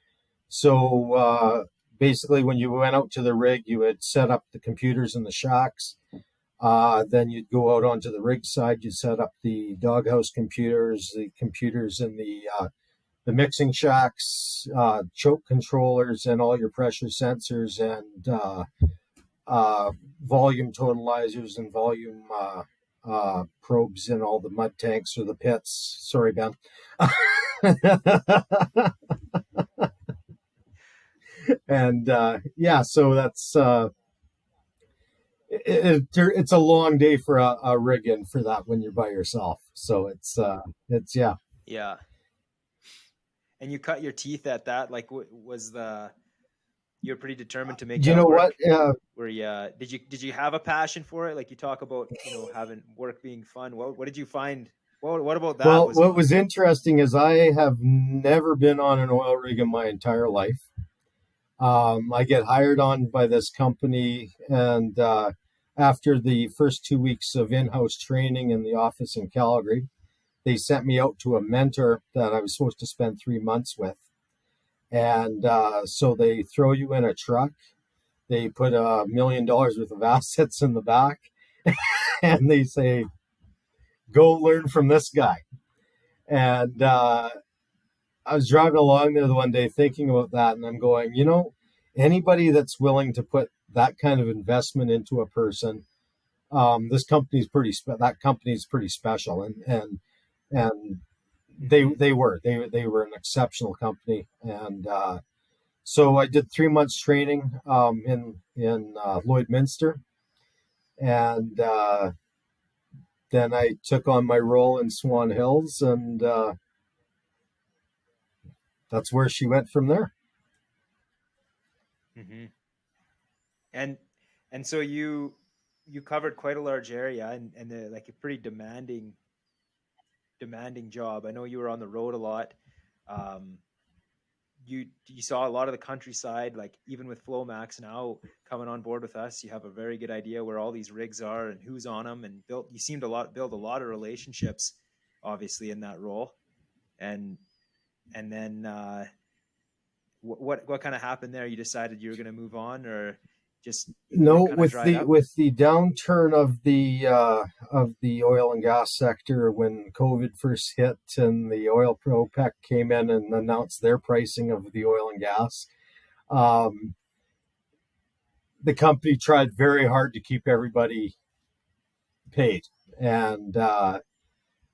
So basically, when you went out to the rig, you would set up the computers in the shacks. Then you'd go out onto the rig side. You'd set up the doghouse computers, the computers in the mixing shacks, choke controllers, and all your pressure sensors and volume totalizers and volume probes in all the mud tanks or the pits. Sorry, Ben. And yeah, so that's it's a long day for a rig in for that when you're by yourself. So it's yeah. Yeah. And you cut your teeth at that. Like, you're pretty determined to make You that know what? work? Where you did you have a passion for it? Like, you talk about, having work being fun. What did you find? What about that Well, was what fun? was interesting is I have never been on an oil rig in my entire life. I get hired on by this company, and after the first 2 weeks of in-house training in the office in Calgary, they sent me out to a mentor that I was supposed to spend 3 months with. And so they throw you in a truck. They put $1 million worth of assets in the back, and they say, "Go learn from this guy." And I was driving along there the one day thinking about that, and I'm going, anybody that's willing to put that kind of investment into a person, this company's that company's pretty special, and Mm-hmm. they were an exceptional company, and so I did 3 months training in Lloydminster, and then I took on my role in Swan Hills, and that's where she went from there. Mm-hmm. And so you covered quite a large area, and like a pretty demanding job. I know you were on the road a lot. Um, you saw a lot of the countryside. Like, even with Flowmax now coming on board with us, you have a very good idea where all these rigs are and who's on them, and you seem to build a lot of relationships, obviously, in that role. And then what kind of happened there? You decided you were going to move on, or just No, work kind of dried up? with the downturn of the oil and gas sector when COVID first hit and the oil OPEC came in and announced their pricing of the oil and gas, um, the company tried very hard to keep everybody paid. And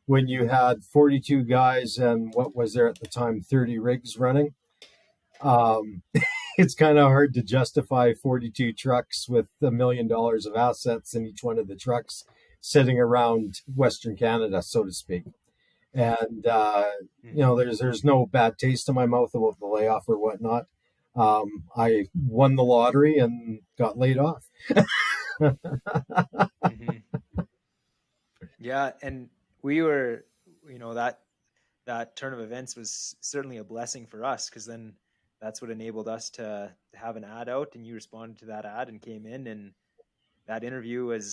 when you had 42 guys and what was there at the time, 30 rigs running, um, it's kind of hard to justify 42 trucks with $1 million of assets in each one of the trucks sitting around Western Canada, so to speak. And Mm-hmm. there's no bad taste in my mouth about the layoff or whatnot. I won the lottery and got laid off. Mm-hmm. Yeah, and we were, that turn of events was certainly a blessing for us, because then that's what enabled us to have an ad out, and you responded to that ad and came in, and that interview it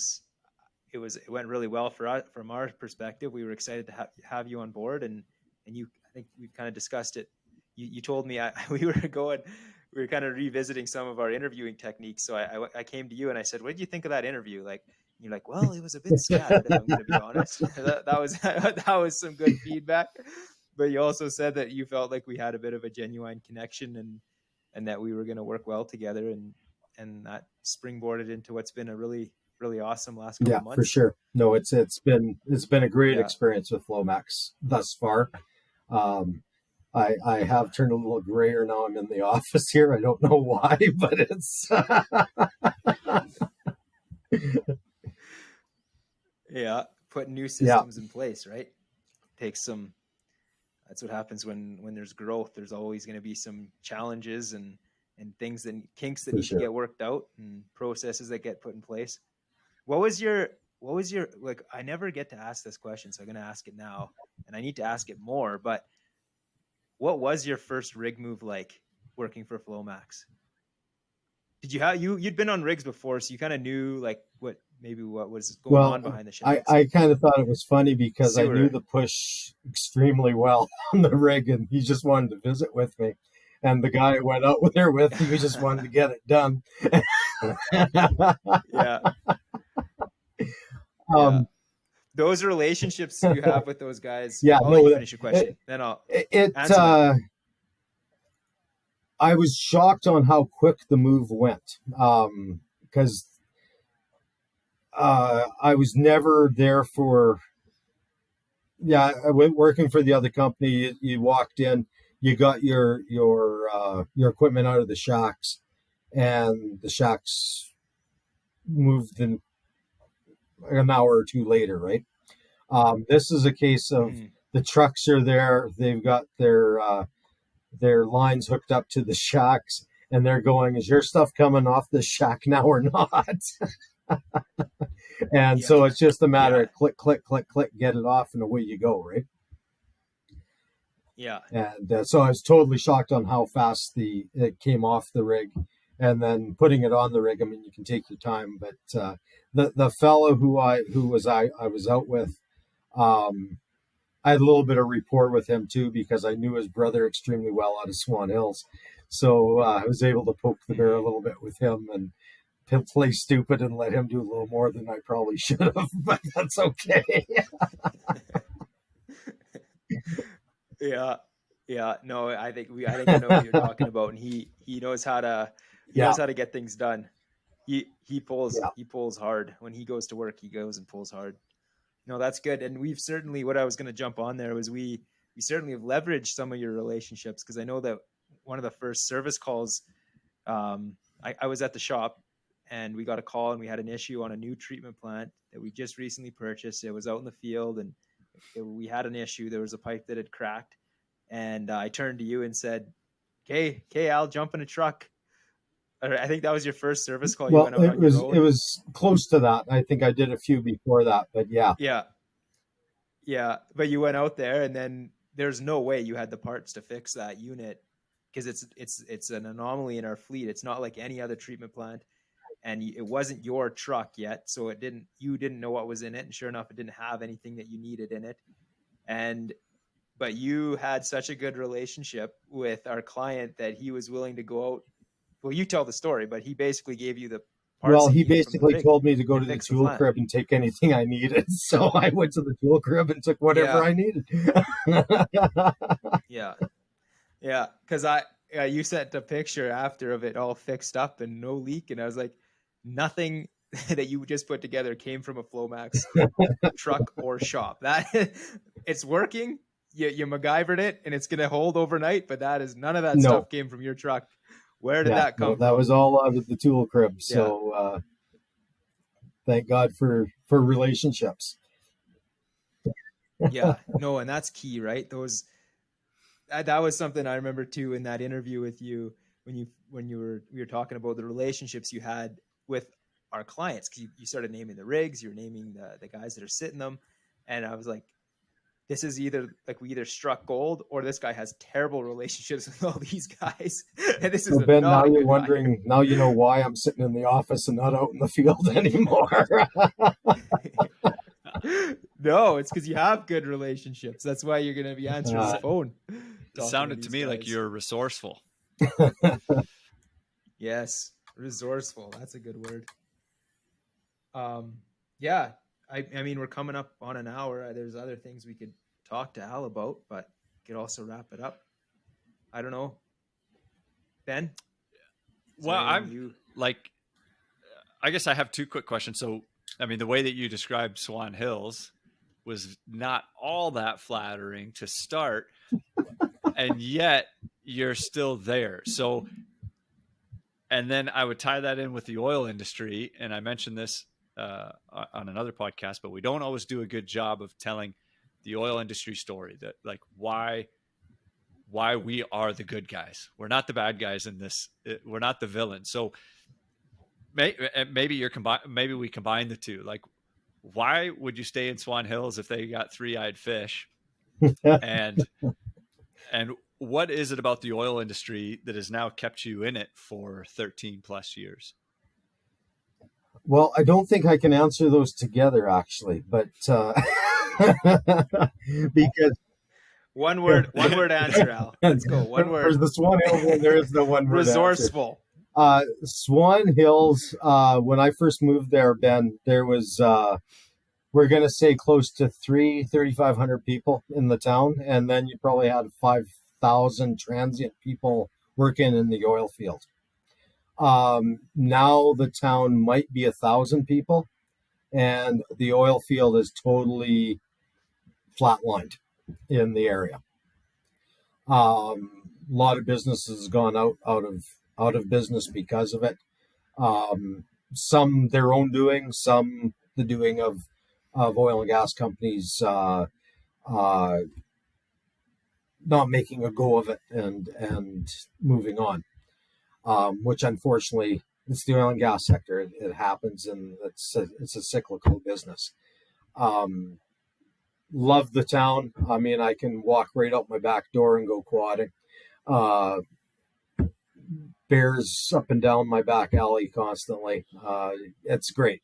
went really well for us from our perspective. We were excited to have you on board, and I think we've kind of discussed it. You told me we were kind of revisiting some of our interviewing techniques. So I came to you and I said, "What did you think of that interview?" Like, you're like, "Well, it was a bit scattered, if I'm going to be honest." That was that was some good feedback. But you also said that you felt like we had a bit of a genuine connection, and that we were going to work well together, and that springboarded into what's been a really awesome last couple Yeah, for months. sure. No, it's been a great Yeah. experience with Flowmax thus far. Um, I have turned a little grayer now. I'm in the office here. I don't know why, but it's Yeah, put new yeah, systems in place, right? Takes some. That's what happens when there's growth. There's always going to be some challenges and things that kinks that for need to sure. get worked out and processes that get put in place. What was your like? I never get to ask this question, so I'm going to ask it now, and I need to ask it more. But what was your first rig move like working for Flowmax? Did you have you'd been on rigs before, so you kind of knew like what was going Well, on behind the I, shacks? I kind of thought it was funny because I knew Sewer. the push extremely well on the rig, and he just wanted to visit with me. And the guy I went out there with, he just wanted to get it done. Yeah, yeah. um, Those relationships you have with those guys. yeah, I'll let you no, finish your question, then I'll it answer that. I was shocked on how quick the move went because I was never there for. Yeah, I went working for the other company. You walked in, you got your equipment out of the shacks, and the shacks moved in an hour or two later, right? This is a case of Mhm. the trucks are there. They've got their lines hooked up to the shacks, and they're going, "Is your stuff coming off the shack now or not?" And Yeah, so it's just a matter yeah, of click, click, click, click, get it off, and away you go, right? yeah. And so I was totally shocked on how fast it came off the rig, and then putting it on the rig. I mean, you can take your time, but the fellow I was out with, um, I had a little bit of rapport with him too because I knew his brother extremely well out of Swan Hills, so I was able to poke the bear a Mhm. little bit with him and play stupid and let him do a little more than I probably should have, but that's okay. Yeah, yeah. No, I think I know what you're talking about, and he knows how to Yeah, get things done. yeah. He pulls hard when he goes to work. He goes and pulls hard. No, that's good. And we've certainly what I was going to jump on there was we certainly have leveraged some of your relationships because I know that one of the first service calls, I was at the shop and we got a call and we had an issue on a new treatment plant that we just recently purchased. It was out in the field and we had an issue. There was a pipe that had cracked, and I turned to you and said, "Okay, Al, jump in a truck." I think that was your first service call. You Well, went out on your it own. was close to that. I think I did a few before that, but yeah, Yeah, yeah, but you went out there, and then there's no way you had the parts to fix that unit because it's an anomaly in our fleet. It's not like any other treatment plant, and it wasn't your truck yet, so you didn't know what was in it, and sure enough, it didn't have anything that you needed in it, and but you had such a good relationship with our client that he was willing to go out. Well, you tell the story, but he basically gave you the parts well, that you he needed from the basically rig told me to go to to the fix the tool plant. crib and take anything I needed. So I went to the tool crib and took whatever Yeah, I needed. yeah, yeah. Because you sent a picture after of it all fixed up and no leak, and I was like, nothing that you just put together came from a Flowmax truck or shop. That it's working. You MacGyvered it, and it's gonna hold overnight. But that is none of that No, stuff came from your truck. Where did yeah, that no, come that from? was all out of the tool crib. Yeah, So thank God for relationships. yeah. No, and that's key, right? That was something I remember too in that interview with you when we were talking about the relationships you had with our clients because you started naming the rigs, you're naming the guys that are sitting them, and I was like, this is either like we either struck gold or this guy has terrible relationships with all these guys, and this is So Ben, now not a you're good hire. wondering. Now you know why I'm sitting in the office and not out in the field anymore. No, it's because you have good relationships. That's why you're going to be answering the uh, phone, It talking to sounded to these me like guys. you're resourceful. Yes, resourceful. That's a good word. Um, yeah, I mean, we're coming up on an hour. There's other things we could talk to Al about, but could also wrap it up. I don't know, Ben. Is there Well, anything I'm you? like, I guess I have two quick questions. So, I mean, the way that you described Swan Hills was not all that flattering to start. and yet you're still there. So, and then I would tie that in with the oil industry. And I mentioned this on another podcast, but we don't always do a good job of telling the oil industry story, that like why we are the good guys. We're not the bad guys in this. We're not the villains. So maybe maybe we combine the two. Like, why would you stay in Swan Hills if they got three-eyed fish? and and what is it about the oil industry that has now kept you in it for 13 plus years? Well, I don't think I can answer those together, actually, but because one word answer, Al. Let's go. One word. For the Swan Hills one, there is no one word Resourceful. answer. Swan Hills, when I first moved there, Ben, there was we're going to say close to 3,500 people in the town, and then you probably had 5,000 transient people working in the oil field. Now the town might be 1,000 people, and the oil field is totally flatlined in the area. A lot of businesses gone out of business because of it. Some their own doing, some the doing of oil and gas companies not making a go of it and moving on. Which unfortunately, it's the oil and gas sector. It happens, and it's a cyclical business. Love the town. I mean, I can walk right out my back door and go quadding. Bears up and down my back alley constantly. It's great.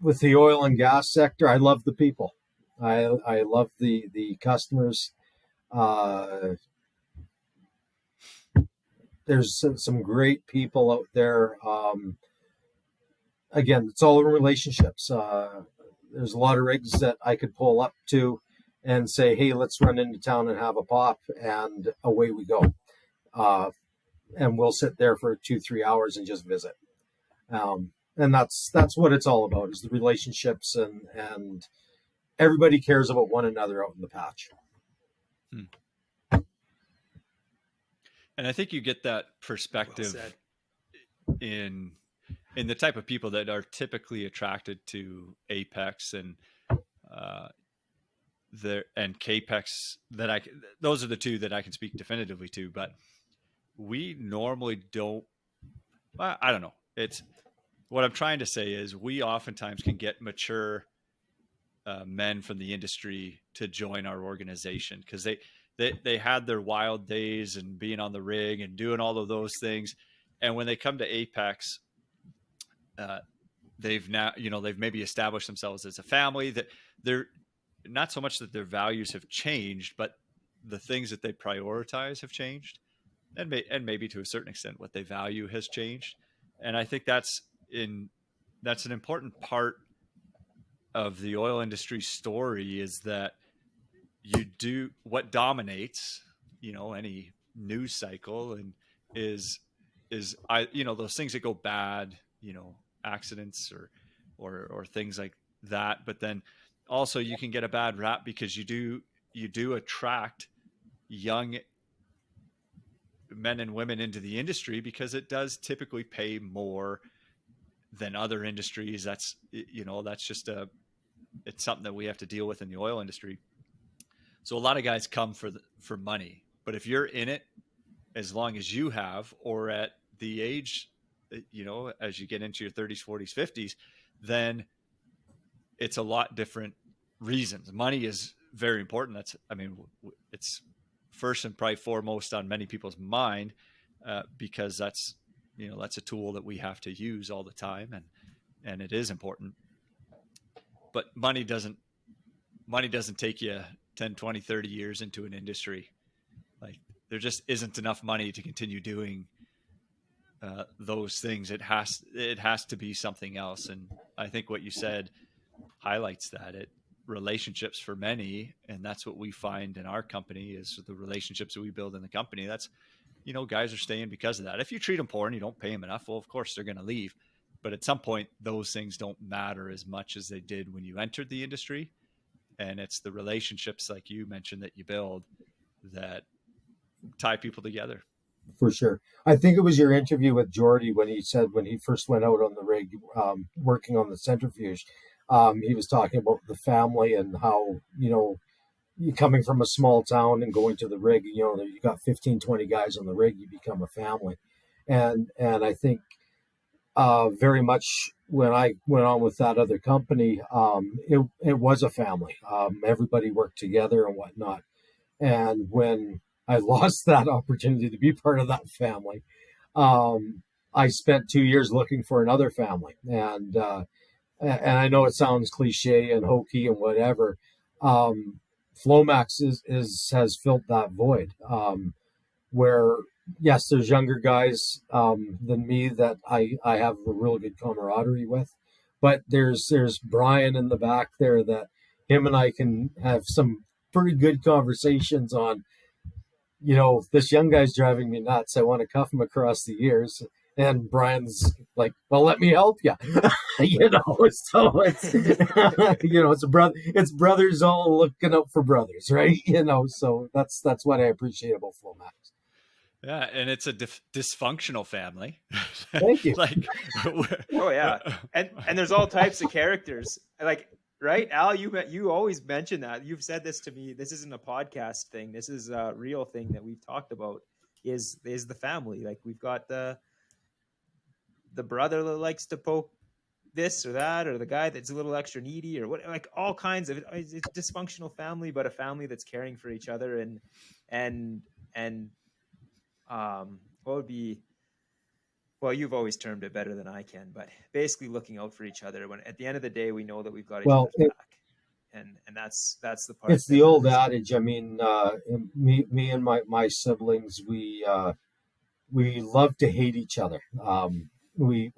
With the oil and gas sector, I love the people. I love the customers. There's some great people out there. Again, it's all in relationships. There's a lot of rigs that I could pull up to and say, hey, let's run into town and have a pop, and away we go. And we'll sit there for 2-3 hours and just visit. And that's what it's all about, is the relationships, and everybody cares about one another out in the patch. And I think you get that perspective in the type of people that are typically attracted to Apex and Capex. Those are the two that I can speak definitively to. But we normally don't. I don't know. It's what I'm trying to say is we oftentimes can get mature men from the industry to join our organization because they had their wild days and being on the rig and doing all of those things. And when they come to Apex, they've maybe established themselves as a family, that they're not so much that their values have changed, but the things that they prioritize have changed. And maybe to a certain extent, what they value has changed. And I think that's an important part of the oil industry story, is that you do what dominates, any news cycle, and is those things that go bad, accidents or things like that. But then also you can get a bad rap because you do attract young men and women into the industry, because it does typically pay more than other industries. That's just it's something that we have to deal with in the oil industry. So a lot of guys come for money, but if you're in it as long as you have, or at the age, as you get into your 30s, 40s, 50s, then it's a lot different reasons. Money is very important. It's first and probably foremost on many people's mind, because that's a tool that we have to use all the time, and it is important. But money doesn't take you 10, 20, 30 years into an industry. Like, there just isn't enough money to continue doing those things. It has to be something else. And I think what you said highlights that. Relationships for many, and that's what we find in our company, is the relationships that we build in the company. That's, guys are staying because of that. If you treat them poor and you don't pay them enough, well, of course they're going to leave. But at some point, those things don't matter as much as they did when you entered the industry. And it's the relationships, like you mentioned, that you build that tie people together. For sure. I think it was your interview with Jordy when he said when he first went out on the rig, working on the centrifuge, he was talking about the family and how, you coming from a small town and going to the rig, you got 15, 20 guys on the rig, you become a family. And I think very much when I went on with that other company, it was a family. Everybody worked together and whatnot. And when I lost that opportunity to be part of that family, I spent 2 years looking for another family. And I know it sounds cliche and hokey and whatever. Flowmax has filled that void, where yes, there's younger guys than me that I have a real good camaraderie with, but there's Brian in the back there that him and I can have some pretty good conversations on. This young guy's driving me nuts. I want to cuff him across the ears. And Brian's like, well, let me help you. So it's, it's brothers all looking out for brothers, right? So that's what I appreciate about Flowmax. Yeah, and it's a dysfunctional family. Thank you. Oh yeah, and there's all types of characters. Like, right, Al, you always mention that. You've said this to me. This isn't a podcast thing. This is a real thing that we've talked about. Is the family. Like, we've got the brother that likes to poke this or that, or the guy that's a little extra needy, or what, like all kinds of. It's a dysfunctional family, but a family that's caring for each other and what would be, well, you've always termed it better than I can, but basically looking out for each other when at the end of the day we know that we've got each other's back, and that's the part. It's the old adage. I mean, me and my siblings, we love to hate each other. We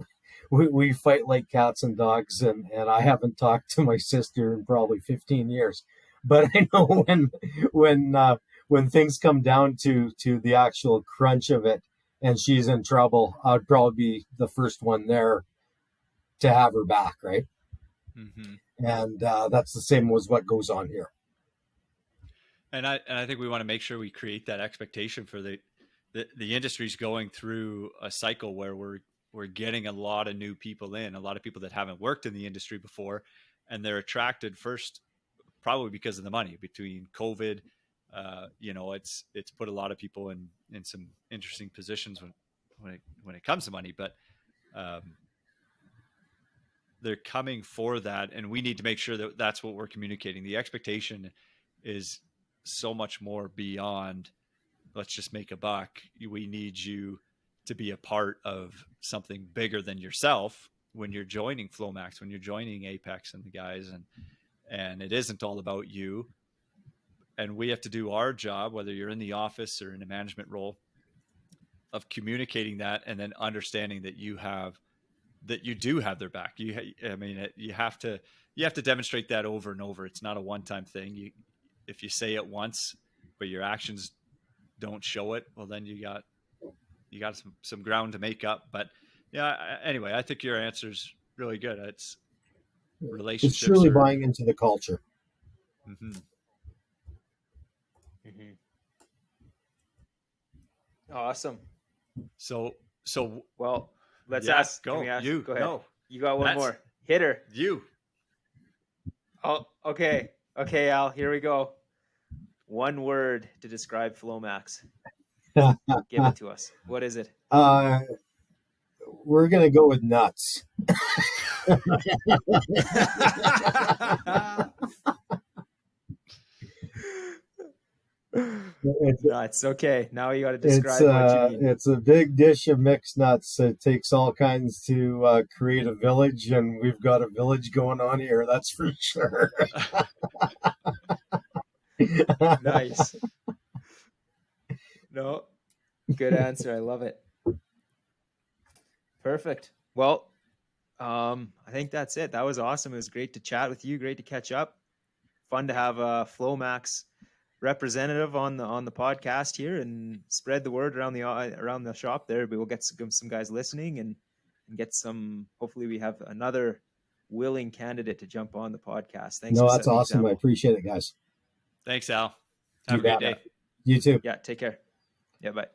fight like cats and dogs, and I haven't talked to my sister in probably 15 years, but I know when things come down to the actual crunch of it and she's in trouble, I'd probably be the first one there to have her back, right? Mm-hmm. And that's the same as what goes on here. And I think we want to make sure we create that expectation for the industry's going through a cycle where we're getting a lot of new people in, a lot of people that haven't worked in the industry before, and they're attracted first probably because of the money. Between COVID, it's put a lot of people in some interesting positions when it comes to money, but they're coming for that, and we need to make sure that that's what we're communicating. The expectation is so much more beyond let's just make a buck. We need you to be a part of something bigger than yourself when you're joining Flowmax, when you're joining Apex and the guys, and it isn't all about you. And we have to do our job, whether you're in the office or in a management role, of communicating that and then understanding that you do have their back. You have to demonstrate that over and over. It's not a one-time thing. If you say it once, but your actions don't show it, well, then you got some ground to make up. But yeah, anyway, I think your answer's really good. It's relationships. It's truly buying into the culture. Mm-hmm. Mm-hmm. Awesome. So well, let's ask. Go. Go ahead. No. You got one more. Hit her. You. Oh, okay. Okay, Al. Here we go. One word to describe Flowmax. Give it to us. What is it? We're gonna go with nuts. It's nuts. Okay, now you got to describe what you mean. It's a big dish of mixed nuts. It takes all kinds to create a village, and we've got a village going on here. That's for sure. Nice. No, good answer. I love it. Perfect. Well, I think that's it. That was awesome. It was great to chat with you. Great to catch up. Fun to have a Flowmax representative on the podcast here and spread the word around the shop there. But we'll get some guys listening and get some. Hopefully, we have another willing candidate to jump on the podcast. Thanks No, for that's setting the awesome. I example. appreciate it, guys. Thanks, Al. You Have a great bet. day. You too. Yeah, take care. Yeah, bye.